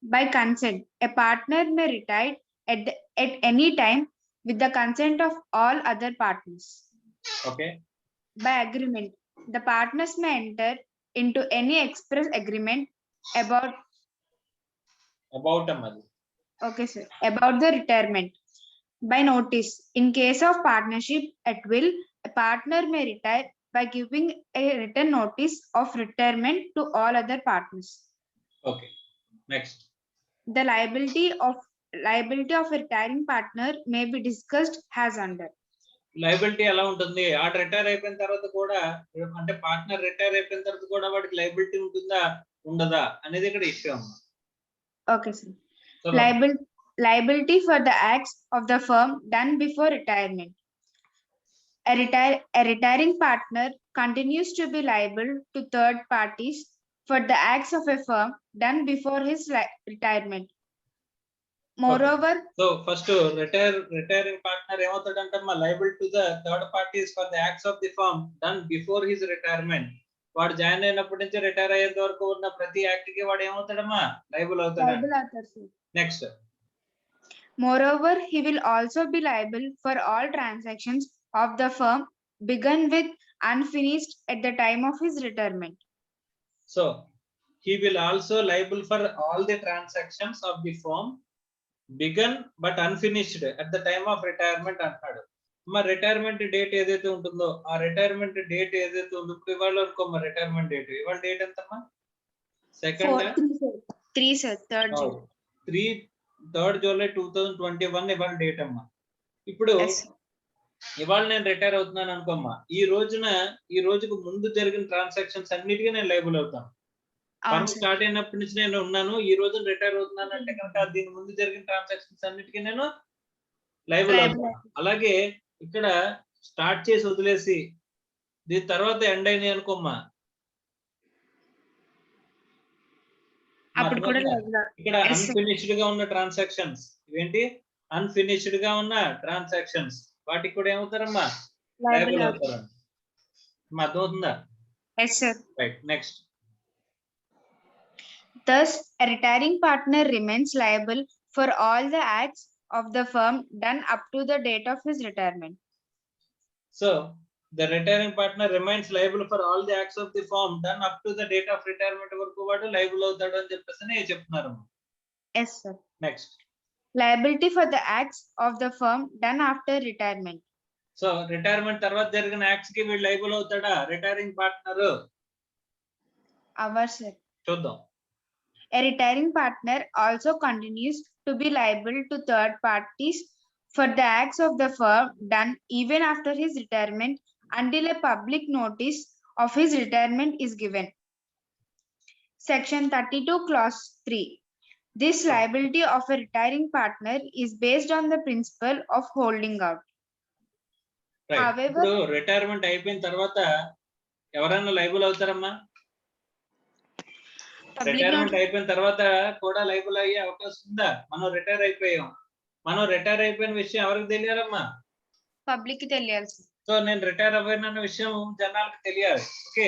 By consent, a partner may retire at any time with the consent of all other partners. Okay. By agreement, the partners may enter into any express agreement about అమ్మది. okay sir, about the retirement. By notice, in case of partnership at will, a partner may retire by giving a written notice of retirement to all other partners. Okay. Next, The liability of a retiring partner may be discussed as under. Liability ఎలా ఉంటుంది? ఆ retire అయిపోయిన తర్వాత కూడా, అంటే partner retire అయిపోయిన తర్వాత కూడా వాడికి లయబిలిటీ ఉంటుందా ఉండదా అనేది ఇక్కడ ఇష్యూ అమ్మా. Okay sir. Liability for the acts of the firm done before retirement. A retiring partner continues to be liable to third parties for the acts of a firm done before his retirement. Moreover, so first retiring partner ఏమవుతాడంటమ్మా, liable to the third parties for the acts of the firm done before his retirement. వాడు join అయినప్పటి నుంచి retire అయ్యేంత వరకు ఉన్న ప్రతి act కి వాడు ఏమవుతాడమ్మా, లయబుల్ అవుతాడు. Next, moreover, he will also be liable for all transactions of the firm begun with unfinished at the time of his retirement. So he will also liable for all the transactions of the firm begun but unfinished at the time of retirement అంటాడు. మా retirement date ఏదైతే ఉంటుందో, ఆ retirement date ఏదైతే ఉందో, ఇప్పుడు ఇవాళ అనుకోమ్మా retirement date, ఇవాళ డేట్ ఎంతమ్మా? సెకండ్ 3rd July 2021 ఇవాళ డేట్ అమ్మా. ఇప్పుడు ఇవాళ నేను రిటైర్ అవుతున్నాను అనుకోమ్మా, ఈ రోజుకు ముందు జరిగిన ట్రాన్సాక్షన్స్ అన్నిటికీ నేను లైబుల్ అవుతాను. ఫర్మ్ స్టార్ట్ అయినప్పటి నుంచి నేను ఉన్నాను, ఈ రోజు రిటైర్ అవుతున్నాను అంటే కనుక దీని ముందు జరిగిన ట్రాన్సాక్షన్స్ అన్నిటికీ నేను లైబుల్ అవుతాను. అలాగే ఇక్కడ స్టార్ట్ చేసి వదిలేసి దీని తర్వాత ఎండ్ అయినాయి అనుకోమ్మా, ఇక్కడ అన్ఫినిష్డ్ గా ఉన్న ట్రాన్సాక్షన్స్, ఇవేంటి అన్ఫినిష్డ్ గా ఉన్న ట్రాన్సాక్షన్స్, వాటికి కూడా ఏమవుతారమ్మా, లయబుల్ అవుతారు. అర్థమవుతుందా? Yes sir. Right. Next, thus a retiring partner remains liable for all the acts of the firm done up to the date of his retirement. So the retiring partner remains liable for all the acts of the firm done up to the date of retirement వరకు వాడు liable అవుతాడు అని చెప్పేసి చెప్తున్నారు. Yes sir. Next, liability for the acts of the firm done after retirement. So retirement తర్వాత జరిగిన acts కి వీళ్ళు లయబుల్ అవుతాడా రిటైరింగ్ పార్ట్నర్? అవర్ sir. చూద్దాం. A retiring partner also continues to be liable to third parties for the acts of the firm done even after his retirement until a public notice of his retirement is given. Section 32 clause 3. This liability of a retiring partner is based on the principle of holding out. ఇప్పుడు retirement అయిపోయిన తర్వాత ఎవరైనా liable అవుతారమ్మా? Retirement అయిపోయిన తర్వాత కూడా liable అయ్యే అవకాశం ఉందా? మనం రిటైర్ అయిపోయిన విషయం ఎవరికి తెలియాలమ్మా? పబ్లిక్ కి తెలియాలి. సో నేను రిటైర్ అవ్వనన్న విషయం జనాలకు తెలియాలి. ఓకే,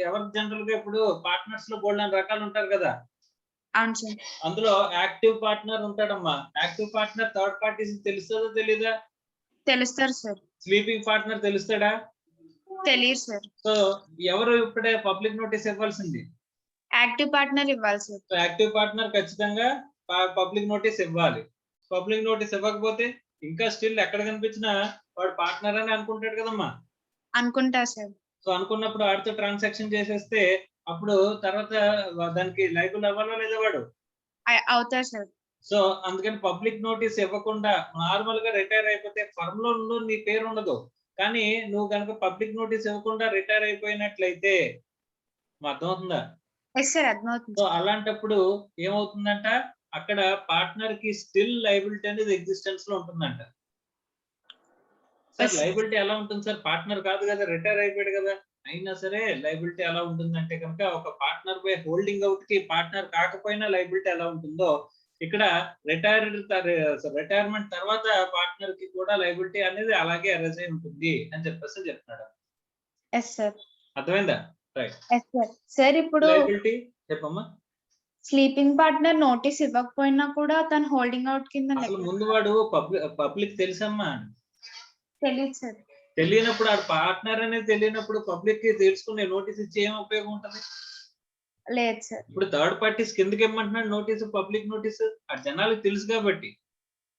ఎవరు జనరల్ గా ఇప్పుడు పార్ట్నర్స్ లో బోల్డెన్ రకాలు ఉంటారు కదా. అందులో యాక్టివ్ పార్ట్నర్ ఉంటాడమ్మా. యాక్టివ్ పార్ట్నర్ థర్డ్ పార్టీస్ తెలుస్తుందో తెలీదా? తెలుస్తారు సార్. Sleeping partner తెలుస్తాడా? తెలియదు సార్. సో ఎవరు ఇప్పుడే పబ్లిక్ నోటీస్ ఇవ్వాల్సింది? యాక్టివ్ పార్ట్నర్ ఇవ్వాలి సార్. యాక్టివ్ పార్ట్నర్ ఖచ్చితంగా పబ్లిక్ నోటీస్ ఇవ్వాలి. పబ్లిక్ నోటీస్ ఇవ్వకపోతే ఇంకా స్టిల్ ఎక్కడ కనిపించినా వాడు పార్ట్నర్ అని అనుకుంటాడు కదమ్మా. అనుకుంటా సార్. సో అనుకున్నప్పుడు వాడితో ట్రాన్సాక్షన్ చేసేస్తే అప్పుడు తర్వాత దానికి లైబుల్ అవ్వాలా లేదా వాడు? అవుతారు సార్. సో అందుకని పబ్లిక్ నోటీస్ ఇవ్వకుండా నార్మల్ గా రిటైర్ అయిపోతే ఫర్మ్ లో నీ పేరు ఉండదు. కానీ నువ్వు కనుక పబ్లిక్ నోటీస్ ఇవ్వకుండా రిటైర్ అయిపోయినట్లయితే అర్థమవుతుందా? ఎస్ సార్, అర్థమవుతుంది. సో అలాంటప్పుడు ఏమవుతుందంట, అక్కడ పార్ట్నర్ కి స్టిల్ లైబిలిటీ అనేది ఎగ్జిస్టెన్స్ లో ఉంటుందంట. సార్ లైబిలిటీ ఎలా ఉంటుంది సార్? పార్ట్నర్ కాదు కదా, రిటైర్ అయిపోయాడు కదా, అయినా సరే లైబిలిటీ ఎలా ఉంటుందంటే కనుక ఒక పార్ట్నర్ బై హోల్డింగ్ అవుట్ కి పార్ట్నర్ కాకపోయినా లైబిలిటీ ఎలా ఉంటుందో ఇక్కడ రిటైర్మెంట్ తర్వాత పార్ట్నర్ కి కూడా లైబిలిటీ అనేది అలాగే అరేంజ్ అయి ఉంటుంది అని చెప్పేసి చెప్తున్నాడు. Yes sir. అర్థమైందా? రైట్. Yes sir. సార్ ఇప్పుడు లైబిలిటీ చెప్పమ్మా. స్లీపింగ్ పార్ట్నర్ నోటీస్ ఇవ్వకపోయినా కూడా తను హోల్డింగ్ అవుట్ కింద అసలు ముందు వాడు పబ్లిక్ తెలుసమ్మా? తెలియదు సార్. తెలియనప్పుడు ఆ పార్ట్నర్ అనేది తెలియనప్పుడు పబ్లిక్ కి తెలుసుకునే నోటీస్ ఇచ్చి ఏం ఉపయోగం ఉంటుంది? లేదు సార్. ఇప్పుడు థర్డ్ పార్టీస్ కిందకి ఇమ్మంటున్నాడు నోటీసు, పబ్లిక్ నోటీసు. ఆ జనాలకు తెలుసు కాబట్టి.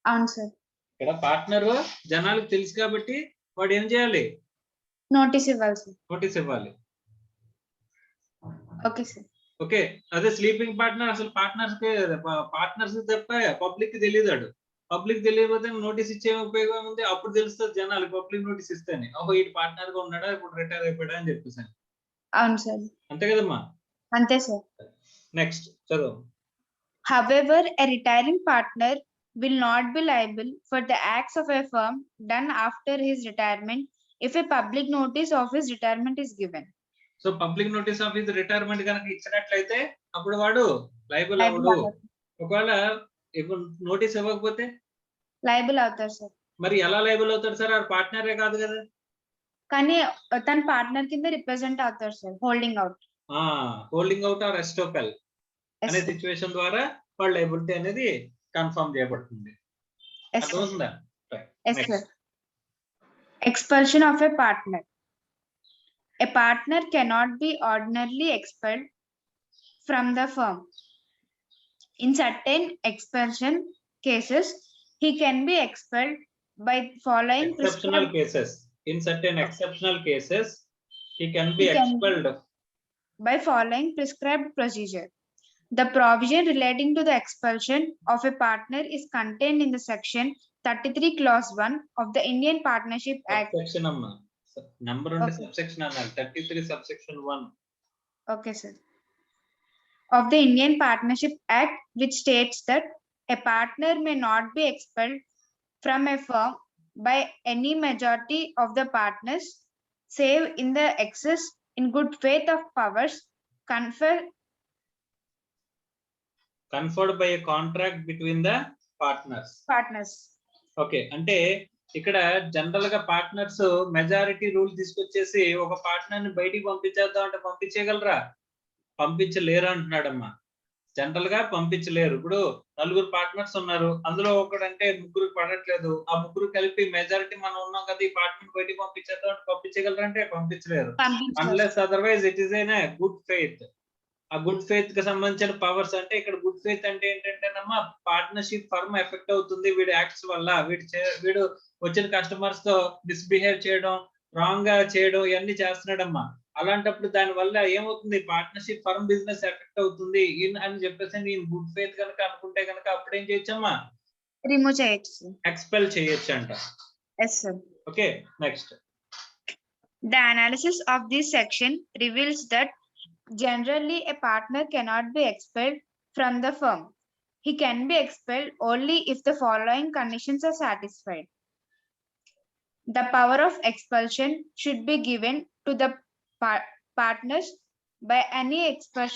అవును సార్. ఇక్కడ పార్ట్నర్ జనాలకు తెలుసు కాబట్టి వాడు ఏం చేయాలి? నోటీస్ ఇవ్వాలి సార్. నోటీస్ ఇవ్వాలి. Okay sir. ఓకే. అదే స్లీపింగ్ పార్ట్నర్ అసలు పార్ట్నర్స్ తప్ప పబ్లిక్ కి తెలియదాడు. పబ్లిక్ తెలియకపోతే నోటీస్ ఇచ్చే ఉపయోగం ఉంది. అప్పుడు తెలుస్తుంది జనాలు పబ్లిక్ నోటీస్ ఇస్తేనే, ఓహో ఇటు పార్ట్నర్ గా ఉన్నాడా, ఇప్పుడు రిటైర్ అయిపోయాడా అని చెప్పేసి. అవును సార్. అంతే కదమ్మా? అంతే సార్. నెక్స్ట్ చదువు. However, a retiring partner will not be liable for the acts of a firm done after his retirement if a public notice of his retirement is given. So public notice of his retirement కనుక ఇచ్చినట్లయితే అప్పుడు వాడు liable అవ్వడు. ఒకవేళ ఇప్పుడు notice ఇవ్వకపోతే liable అవుతారు sir. మరి ఎలా లైబుల్ అవుతాడు సార్? ఆ పార్ట్నరే కాదు కదా. కానీ తన పార్ట్నర్ కింద రిప్రజెంట్ అవుతారు sir, holding out. Holding out or estoppel అనే సిచ్యువేషన్ ద్వారా వాళ్ళ లైబిలిటీ అనేది కన్ఫర్మ్ చేయబడుతుంది. అర్థమవుతుందా? Expulsion of a partner. A partner cannot be ordinarily expelled from the firm. In certain expulsion cases, he can be expelled by following exceptional cases. In certain exceptional cases, he can be expelled by following prescribed procedure. The provision relating to the expulsion of a partner is contained in the section 33 clause 1 of the Indian Partnership Act. Subsection amma. Number on the subsection anal 33 subsection 1. Okay sir. Of the Indian Partnership Act, which states that a partner may not be expelled from a firm by any majority of the partners, save in the excess in good faith of powers conferred by a contract between the partners. Okay. అంటే ఇక్కడ general గా partners majority rule తీసుకొచ్చేసి ఒక partner ని బయటికి పంపించేద్దాం అంటే పంపించగలరా? పంపించలేరు అంటున్నాడమ్మా. General గా పంపించలేరు. ఇప్పుడు నలుగురు పార్ట్నర్స్ ఉన్నారు, అందులో ఒకడంటే ముగ్గురు పడట్లేదు, ఆ ముగ్గురు కలిపి మెజారిటీ మనం ఉన్నాం కదా, ఈ పార్ట్నర్ బయటికి పంపించేద్దాం అంటే పంపించగలరా అంటే పంపించలేరు. Unless otherwise it is a good faith. ఆ గుడ్ ఫెయిత్ కి సంబంధించిన పవర్స్ అంటే ఇక్కడ గుడ్ ఫెయిత్ అంటే ఏంటంటేనమ్మా, పార్ట్నర్షిప్ ఫర్మ్ ఎఫెక్ట్ అవుతుంది వీడి యాక్ట్స్ వల్ల, వీడు వచ్చిన కస్టమర్స్ తో మిస్బిహేవ్ చేయడం, రాంగ్ గా చేయడం ఇవన్నీ చేస్తున్నాడమ్మా. అలాంటప్పుడు దాని వల్ల ఏమవుతుంది, పార్ట్నర్షిప్ ఫర్మ్ బిజినెస్ ఎఫెక్ట్ అవుతుంది అని చెప్పేసి నేను గుడ్ ఫెయిత్ కనుక అనుకుంటే కనుక అప్పుడు ఏం చేయొచ్చమ్మా? రిమూవ్ చేయొచ్చు, ఎక్స్పెల్ చేయొచ్చు అంట. yes sir. Okay. Next. The analysis of this section reveals that generally a partner cannot be expelled from the firm. He can be expelled only if the following conditions are satisfied. The power of expulsion should be given to the partners by any express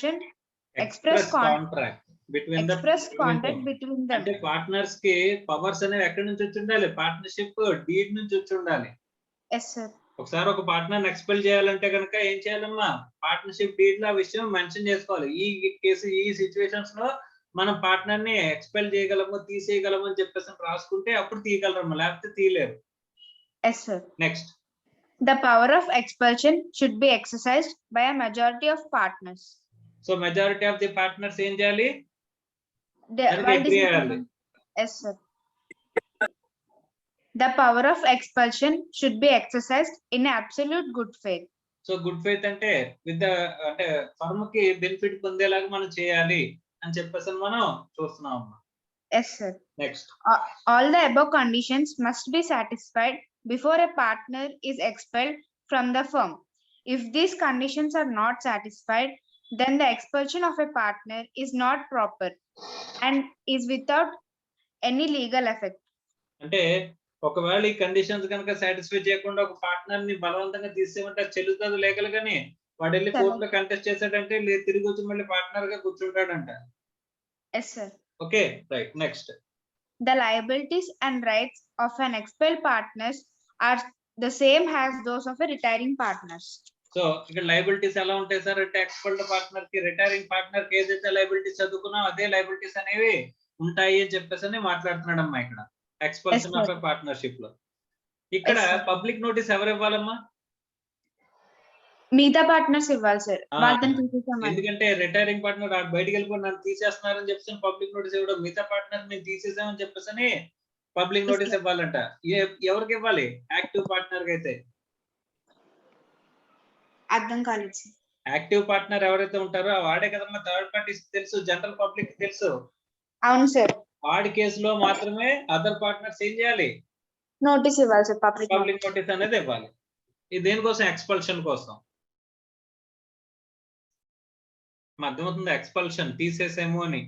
contract between them. అంటే partners కి powers అనేవి ఎక్కడి నుంచి వచ్చి ఉండాలి? Partnership deed నుంచి వచ్చి ఉండాలి. Yes sir. ఒకసారి ఒక పార్ట్నర్ ఎక్స్పెల్ చేయాలంటే కనుక ఏం చేయాలమ్మా? పార్ట్నర్షిప్ డీడ్ లో ఆ విషయం మెన్షన్ చేసుకోవాలి. ఈ కేసు ఈ సిచ్యువేషన్స్ లో మనం పార్ట్నర్ ని ఎక్స్పెల్ చేయగలము, తీసేయగలము అని చెప్పేసి రాసుకుంటే అప్పుడు తీయగలరమ్మా, లేకపోతే తీయలేరు. Yes sir. Next. The power of expulsion should be exercised by a majority of partners. So majority of the partners ఏం చేయాలి? దానికి agree అవ్వాలి. Yes, sir. The power of expulsion should be exercised in absolute good faith. So good faith అంటే అంటే firm కి benefit పొందేలాగా మనం చేయాలి అని చెప్పేసి మనం చూస్తున్నాం అమ్మా. Yes, sir. Next All the above conditions must be satisfied before a partner is expelled from the firm. If these conditions are not satisfied, then the expulsion of a partner is not proper and is without any legal effect. అంటే ఒకవేళ ఈ conditions కనుక satisfy చేయకుండా ఒక partner ని బలవంతంగా తీసేయమంటే అది చెల్లుతుంది లీగల్ గాని వాడు వెళ్ళి Correct. కోర్టులో కంటెస్ట్ చేశాడంటే తిరిగి వచ్చి మళ్ళీ పార్ట్నర్ గా కూర్చుంటాడంట. Yes, sir. Okay right next The liabilities and rights of an expelled partners are the same as those of a retiring partners. So ఇక్కడ లైబిలిటీస్ ఎలా ఉంటాయి సార్ అంటే ఎక్స్పర్ట్ పార్ట్నర్ కి రిటైరింగ్ పార్ట్నర్ కి ఏదైతే లైబిలిటీస్ చదువుకున్నా అదే లైబిలిటీస్ అనేవి ఉంటాయి అని చెప్పేసి మాట్లాడుతున్నాడు అమ్మా ఇక్కడ expulsion Yes, of sir. A partnership లో. ఇక్కడ Yes, sir. పబ్లిక్ నోటీస్ ఎవరు ఇవ్వాలమ్మా? మిగతా పార్ట్నర్స్ ఇవ్వాలి సార్. ఆ, వాళ్ళని తీసేసామని. ఎందుకంటే రిటైరింగ్ పార్ట్నర్ బయటకు వెళ్ళిపోయి నన్ను తీసేస్తున్నారని చెప్పేసి పబ్లిక్ నోటీస్ ఇవ్వడం, మిగతా పార్ట్నర్ మేము తీసేసామని చెప్పేసి పబ్లిక్ Yes, నోటీస్ sir. ఇవ్వాలంట. ఎవరికి ఇవ్వాలి? యాక్టివ్ పార్ట్నర్ కి అయితే. అర్థం కాలేదు సార్. యాక్టివ్ పార్ట్నర్ ఎవరైతే ఉంటారో వాడే కదమ్మా థర్డ్ పార్టీస్ తెలుసు, జనరల్ పబ్లిక్ తెలుసు. అవును సార్. వాడి కేసులో మాత్రమే అదర్ పార్ట్నర్స్ ఏం చేయాలి? నోటీస్ ఇవ్వాలి సార్. పబ్లిక్ పబ్లిక్ నోటీస్ అనేది ఇవ్వాలి. ఇది దేనికోసం? ఎక్స్పల్షన్ కోసం. అర్థమవుతుంది? ఎక్స్పల్షన్ తీసేసేమో అని.